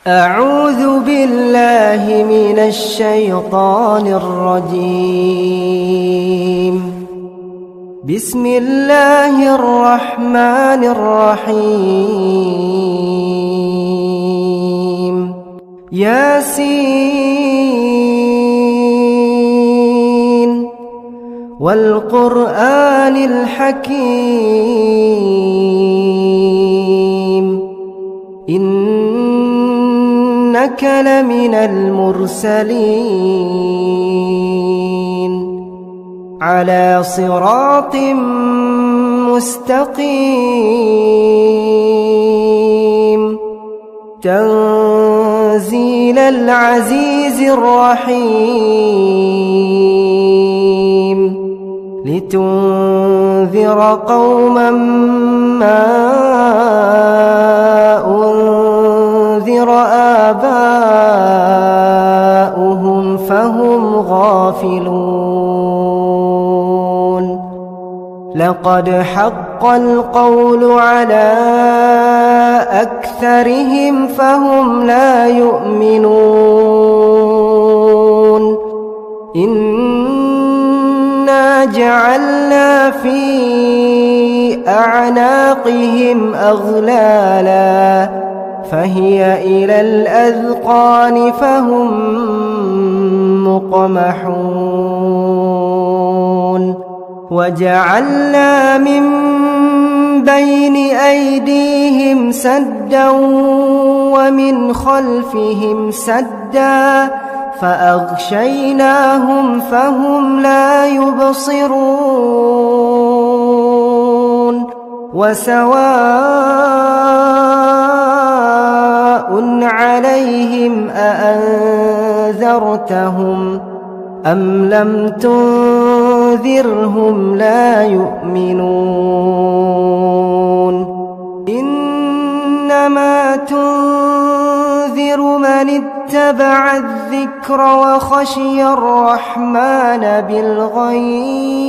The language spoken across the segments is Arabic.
أعوذ بالله من الشيطان الرجيم. بسم الله الرحمن الرحيم. ياسين والقرآن الحكيم إنك لمن المرسلين على صراط مستقيم تنزيل العزيز الرحيم لتنذر قوما ما أنذر آباؤهم فهم غافلون. لقد حق القول على أكثرهم فهم لا يؤمنون. إنا جعلنا في أعناقهم أغلالا فهي إلى الأذقان فهم مقمحون. وجعلنا من بين أيديهم سدا ومن خلفهم سدا فأغشيناهم فهم لا يبصرون. وسواء عليهم أأنذرتهم أم لم تنذرهم لا يؤمنون. إنما تنذر من اتبع الذكر وخشي الرحمن بالغيب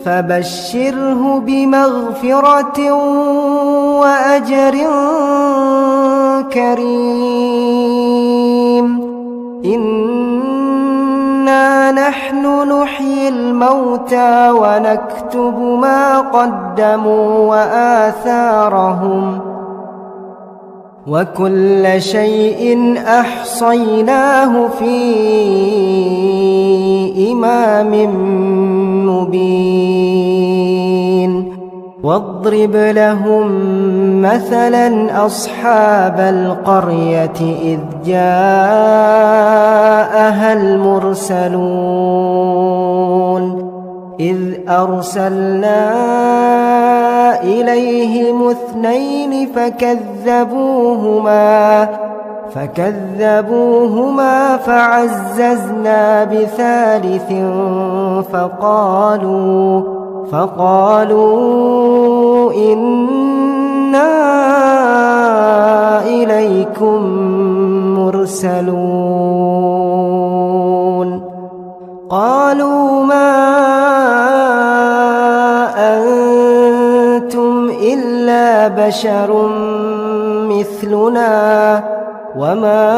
فبشره بمغفرة وأجر كريم. إنا نحن نحيي الموتى ونكتب ما قدموا وآثارهم وكل شيء أحصيناه في إمام مبين. واضرب لهم مثلا أصحاب القرية إذ جاءها المرسلون إذ أرسلنا إليهم اثنين فكذبوهما فعززنا بثالث فقالوا إنا إليكم مرسلون. قالوا ما أنتم إلا بشر مثلنا وما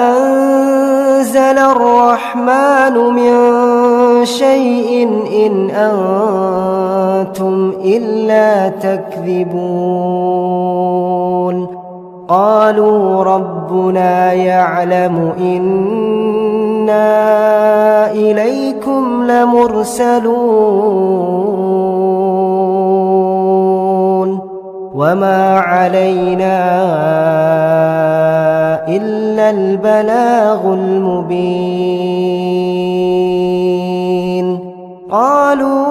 أنزل الرحمن من شيء إن أنتم إلا تكذبون. قالوا ربنا يعلم إنا إليكم لمرسلون وما علينا إلا البلاغ المبين. قالوا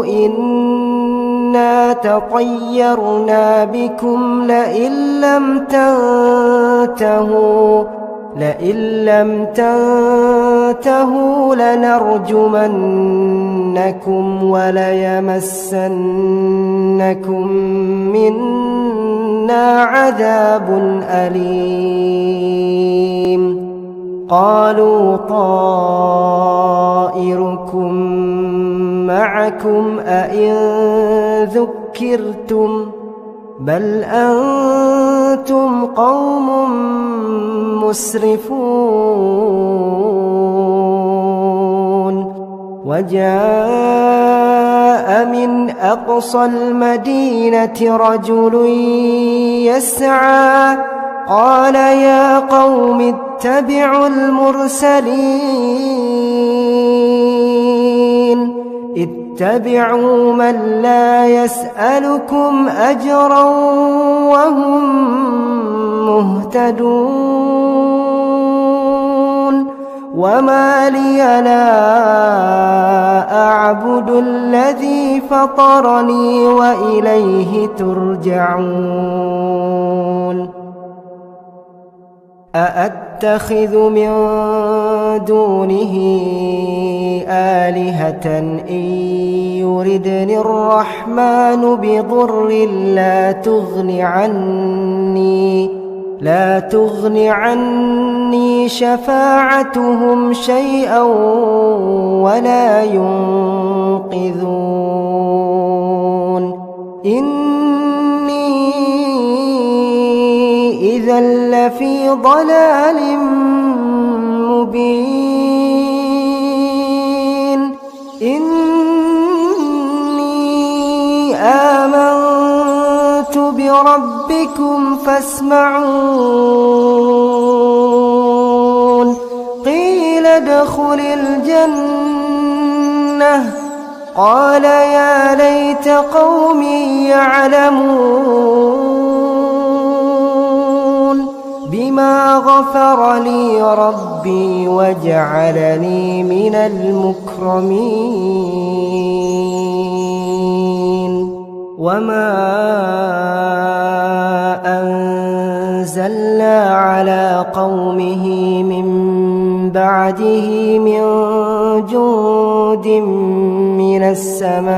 إنا تطيرنا بكم لئن لم تنتهوا لنرجمنكم وليمسنكم منا عذاب أليم. قالوا طائركم معكم أئن ذكرتم بل أنتم قوم مسرفون وجاء من أقصى المدينة رجل يسعى قال يا قوم اتبعوا المرسلين اتبعوا من لا يسألكم أجرا وهم مهتدون وما لي لا أعبد الذي فطرني وإليه ترجعون أأتخذ من دونه آلهة إن يردني الرحمن بضر لا تغن عني شفاعتهم شيئا ولا ينقذون إني إذا لفي ضلال مبين إني آمنت بربكم فاسمعون قيل ادخل الجنة قال يا ليت قومي يعلمون بما غفر لي ربي وجعلني من المكرمين وما أنزلنا على قومه من بعده من جند من السماء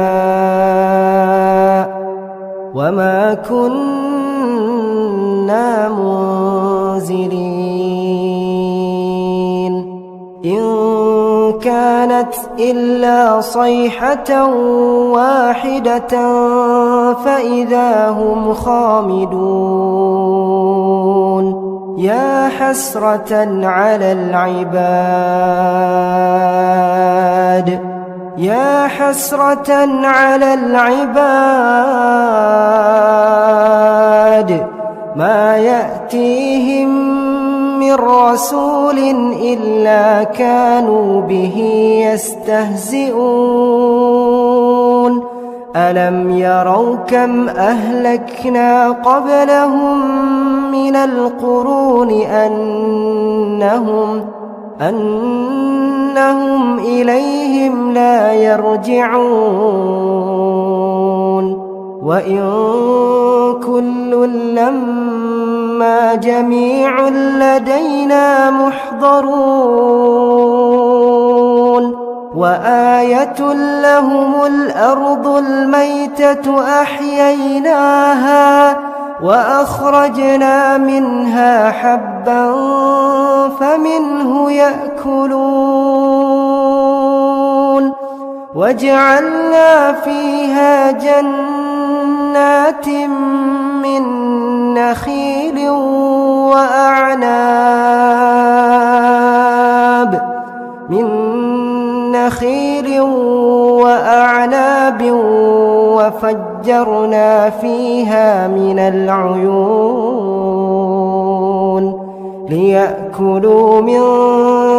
وما كنا منزلين إن كانت إلا صيحة واحدة فإذا هم خامدون يا حسرة على العباد ما يأتيهم من رسول إلا كانوا به يستهزئون ألم يروا كم أهلكنا قبلهم من القرون أنهم إليهم لا يرجعون وإن كل لما جميع لدينا محضرون وآية لهم الأرض الميتة أحييناها وأخرجنا منها حبا فمنه يأكلون وجعلنا فيها جنات من نخيل وأعناب وفجرنا فيها من العيون ليأكلوا من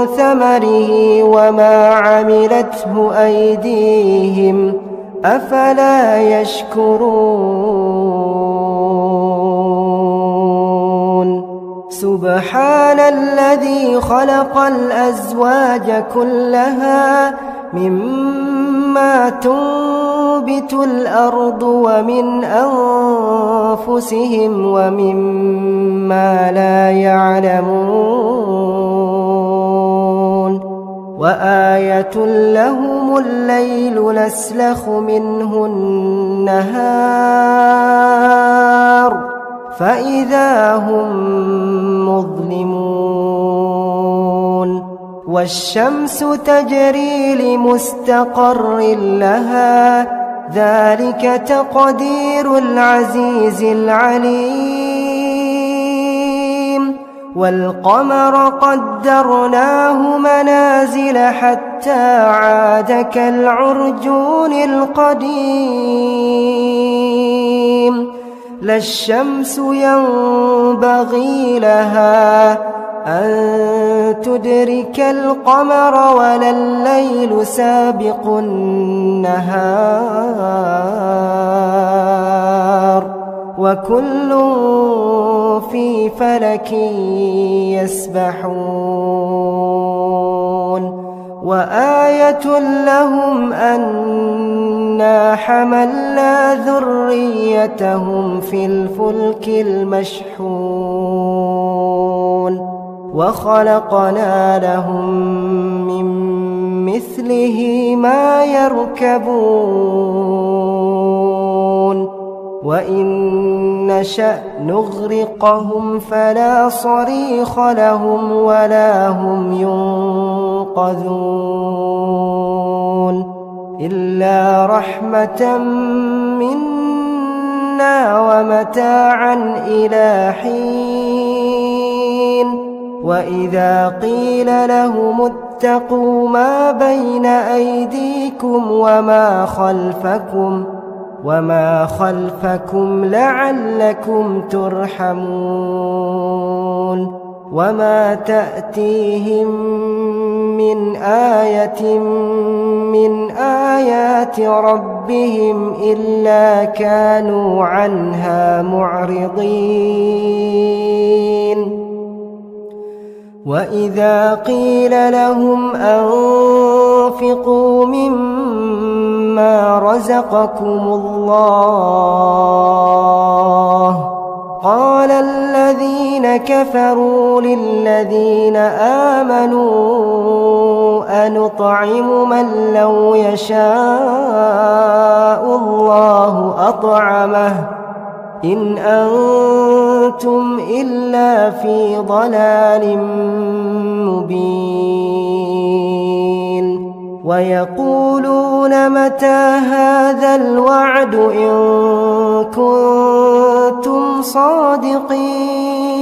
ثمره وما عملته أيديهم أفلا يشكرون سبحان الذي خلق الأزواج كلها مما تنبت الأرض ومن أنفسهم ومما لا يعلمون وآية لهم الليل نسلخ منه النهار فإذا هم مظلمون والشمس تجري لمستقر لها ذلك تقدير العزيز العليم والقمر قدرناه منازل حتى عاد كالعرجون القديم لا الشمس ينبغي لها أن تدرك القمر ولا الليل سابق النهار وكل في فلك يسبحون وآية لهم أنا حملنا ذريتهم في الفلك المشحون وخلقنا لهم من مثله ما يركبون وإن نشأ نغرقهم فلا صريخ لهم ولا هم ينقذون إلا رحمة منا ومتاعا إلى حين وإذا قيل لهم اتقوا ما بين أيديكم وما خلفكم لعلكم ترحمون وما تأتيهم من آية من آيات ربهم إلا كانوا عنها معرضين وإذا قيل لهم أنفقوا مما رزقكم الله قال الذين كفروا للذين آمنوا أنطعم من لو يشاء الله أطعمه إن أنتم إلا في ضلال مبين ويقولون متى هذا الوعد إن كنتم صادقين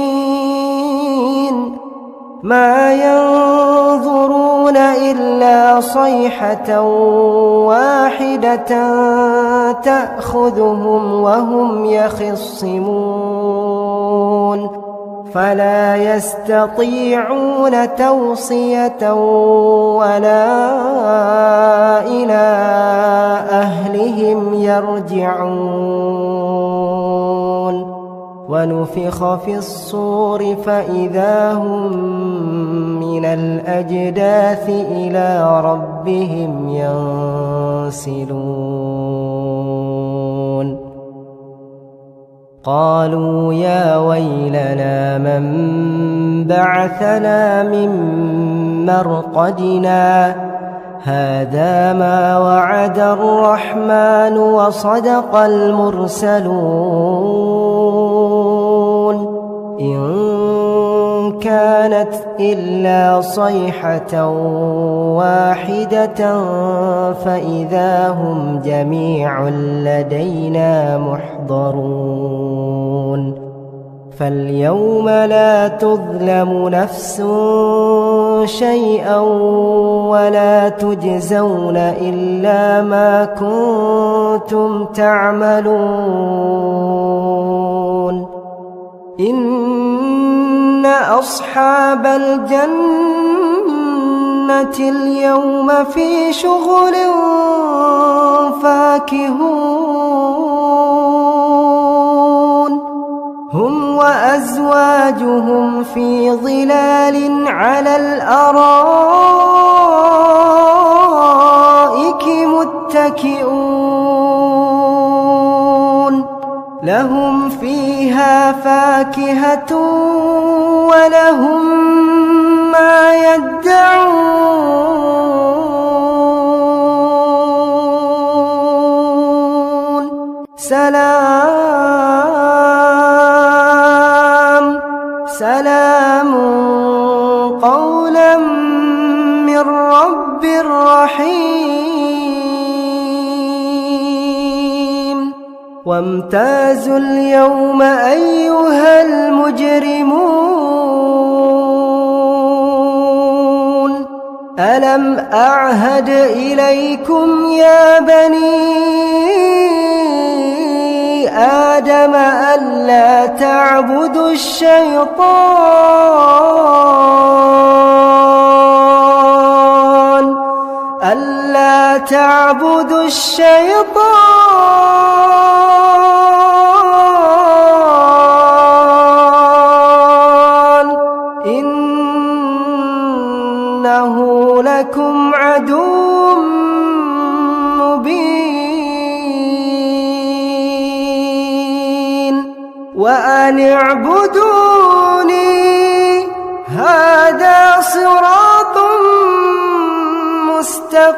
ما ينظرون إلا صيحة واحدة تأخذهم وهم يخصمون فلا يستطيعون توصية ولا إلى أهلهم يرجعون ونفخ في الصور فإذا هم من الأجداث إلى ربهم ينسلون قالوا يا ويلنا من بعثنا من مرقدنا هذا ما وعد الرحمن وصدق المرسلون إن كانت إلا صيحة واحدة فإذا هم جميع لدينا محضرون فاليوم لا تظلم نفس شيئا ولا تجزون إلا ما كنتم تعملون إن أصحاب الجنة اليوم في شغل فاكهون هم وأزواجهم في ظلال على الأرائك متكئون لهم فيها فاكهة ولهم ما يدعون سلام قولا من رب رحيم وامتازوا اليوم أيها المجرمون ألم أعهد إليكم يا بني آدم ألا تعبدوا الشيطان إنه لكم عدو مبين وأن اعبدوني هذا صراط مستقيم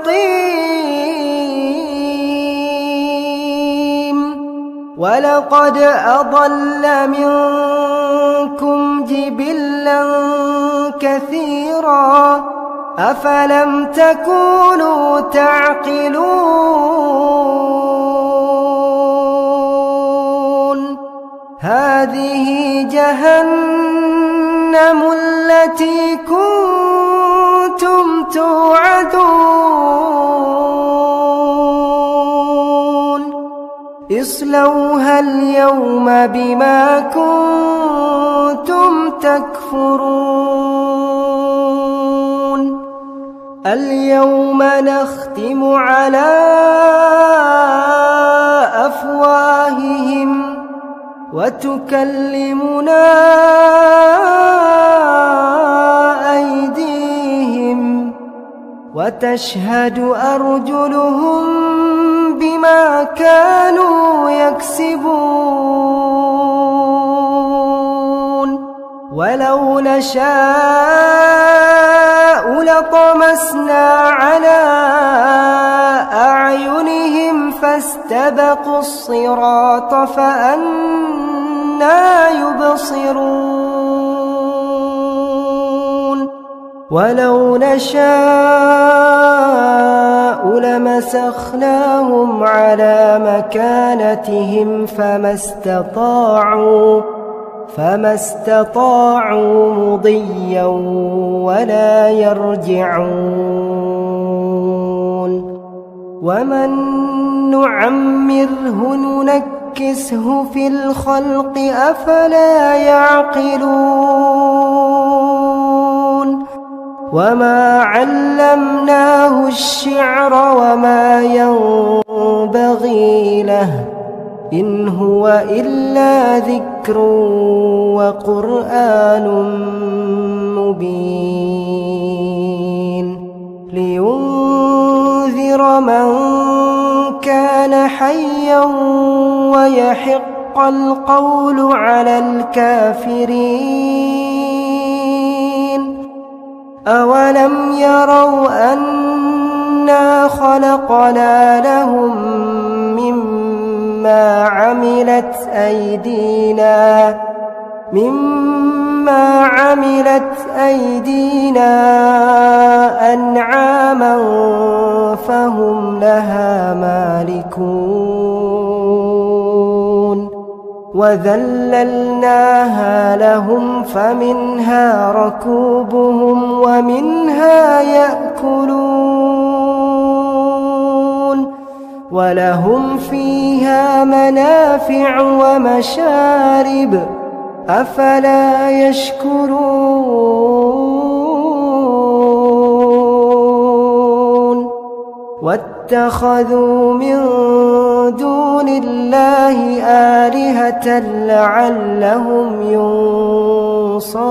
ولقد أضل منكم جبلا كثيرا أفلم تكونوا تعقلون هذه جهنم التي كنتم توعدون اصلوها اليوم بما كنتم تكفرون اليوم نختم على أفواههم وتكلمنا أيديهم وتشهد أرجلهم بما كانوا يكسبون ولو نشاء لطمسنا على أعينهم فاستبقوا الصراط فأنى يبصرون ولو نشاء لمسخناهم على مكانتهم فما استطاعوا مضيا ولا يرجعون ومن نعمره ننكسه في الخلق أفلا يعقلون وما علمناه الشعر وما ينبغي له إن هو إلا ذكر وقرآن مبين لينذر من كان حيا ويحق القول على الكافرين أولم يروا أنا خلقنا لهم مما عملت أيدينا أنعاما فهم لها مالكون وذللناها لهم فمنها ركوبهم ومنها يأكلون ولهم فيها منافع ومشارب أفلا يشكرون واتخذوا من دون الله آلهة لعلهم ينصرون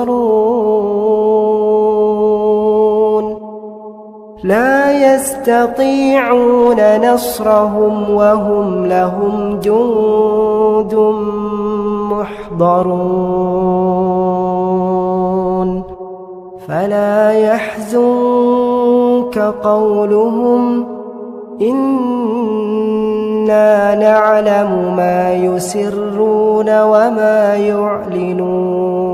لا يستطيعون نصرهم وهم لهم جند محضرون فلا يحزنك قولهم إنا نعلم ما يسرون وما يعلنون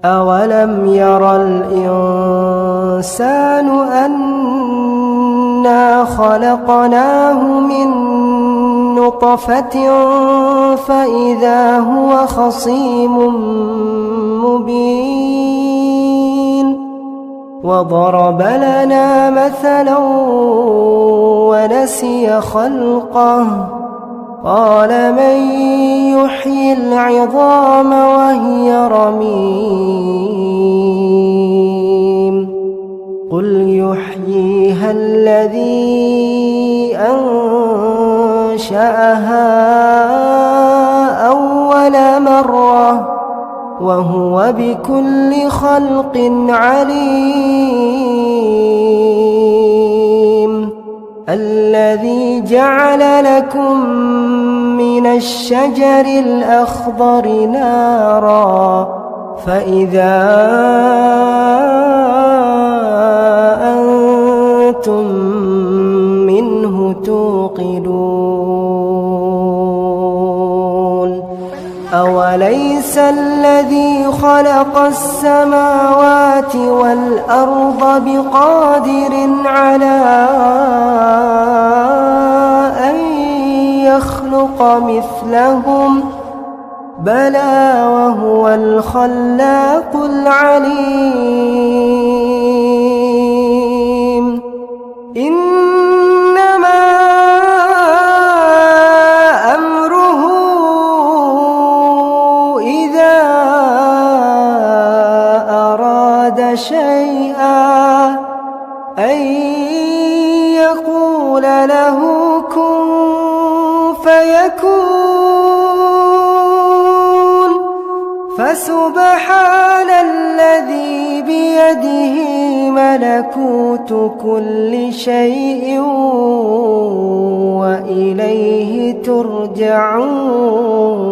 أولم ير الإنسان أنا خلقناه من نطفة أمشاج نبتليه فجعلناه سميعا بصيرا أولم ير الإنسان أنا خلقناه من نطفة أمشاج نبتليه فجعلناه سميعا بصيرا أولم ير الإنسان إنا خلقناه من نطفة فإذا هو خصيم مبين وضرب لنا مثلا ونسي خلقه قال من يحيي العظام وهي رميم قل يحييها الذي أنشأها أول مرة وهو بكل خلق عليم الذي جعل لكم من الشجر الأخضر نارا فإذا أنتم منه توقدون أوليس الذي خلق السماوات والأرض بقادر على أن يخلق مثلهم بلى وهو الخلاق العليم إنما أمره إذا أراد شيئا أن يقول له كن فيكون فسبحان الذي بيده ملكوت كل شيء وإليه ترجعون.